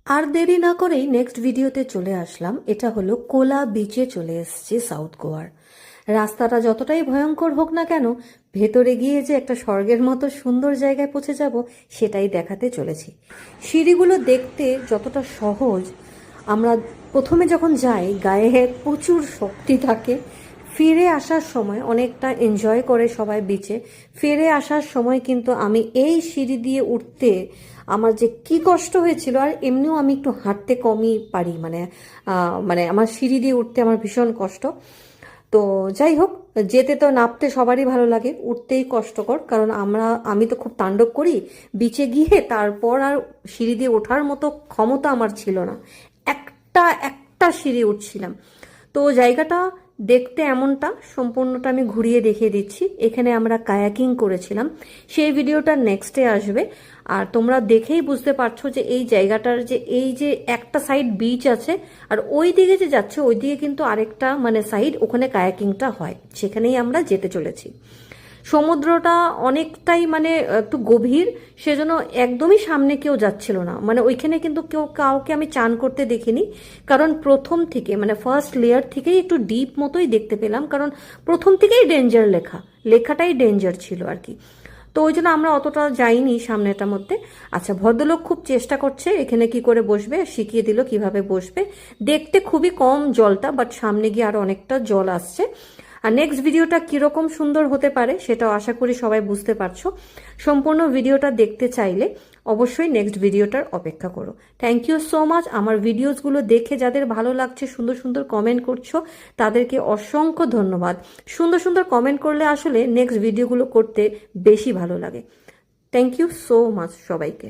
আর দেরি না করেই নেক্সট ভিডিওতে চলে আসলাম। এটা হলো কোলা বিচে চলে এসেছি, সাউথ গোয়ার। রাস্তাটা যতটাই ভয়ঙ্কর হোক না কেন, ভেতরে গিয়ে যে একটা স্বর্গের মতো সুন্দর জায়গায় পৌঁছে যাব সেটাই দেখাতে চলেছি। সিঁড়িগুলো দেখতে যতটা সহজ, আমরা প্রথমে যখন যাই গায়ে প্রচুর শক্তি থাকে, ফিরে আসার সময় অনেকটা এনজয় করে সবাই বিচে। ফিরে আসার সময় কিন্তু আমি এই সিঁড়ি দিয়ে উঠতে আমার যে কি কষ্ট হয়েছিল, আর এমনিও আমি একটু হাঁটতে কমই পারি, মানে আমার সিঁড়ি দিয়ে উঠতে আমার ভীষণ কষ্ট। তো যাই হোক, যেতে তো নামতে সবারই ভালো লাগে, উঠতেই কষ্টকর, কারণ আমি তো খুব তাণ্ডব করি বিচে গিয়ে, তারপর আর সিঁড়ি দিয়ে ওঠার মতো ক্ষমতা আমার ছিল না। একটা একটা সিঁড়ি উঠছিলাম। তো জায়গাটা দেখতে এমনটা, সম্পূর্ণটা আমি ঘুরিয়ে দেখিয়ে দিচ্ছি। এখানে আমরা কায়াকিং করেছিলাম, সেই ভিডিওটা নেক্সটে আসবে। আর তোমরা দেখেই বুঝতে পারছো যে এই জায়গাটার যে এই যে একটা সাইড বিচ আছে, আর ওই দিকে যে যাচ্ছে ওই দিকে কিন্তু আরেকটা মানে সাইড, ওখানে কায়াকিংটা হয়, সেখানেই আমরা যেতে চলেছি। সমুদ্রটা অনেকটাই মানে একটু গভীর, সেজন্য একদমই সামনে কেউ যাচ্ছিল না, মানে ওইখানে কিন্তু কাউকে আমি চান করতে দেখিনি। কারণ প্রথম থেকে মানে ফার্স্ট লেয়ার থেকেই একটু ডিপ মতোই দেখতে পেলাম, কারণ প্রথম থেকেই ডেঞ্জার লেখাটাই ডেঞ্জার ছিল আর কি। তো ওই জন্য আমরা অতটা যাইনি সামনেটার মধ্যে। আচ্ছা, ভদ্রলোক খুব চেষ্টা করছে এখানে কি করে বসবে, শিখিয়ে দিল কিভাবে বসবে। দেখতে খুবই কম জলটা, বাট সামনে গিয়ে আরো অনেকটা জল আসছে। আর নেক্সট ভিডিওটা কিরকম সুন্দর হতে পারে সেটাও আশা করি সবাই বুঝতে পারছো। সম্পূর্ণ ভিডিওটা দেখতে চাইলে অবশ্যই নেক্সট ভিডিওটার অপেক্ষা করো। Thank you so much. আমার ভিডিওসগুলো দেখে যাদের ভালো লাগছে, সুন্দর সুন্দর কমেন্ট করছো, তাদেরকে অসংখ্য ধন্যবাদ। সুন্দর সুন্দর কমেন্ট করলে আসলে নেক্সট ভিডিওগুলো করতে বেশি ভালো লাগে। থ্যাংক ইউ সো মাচ সবাইকে।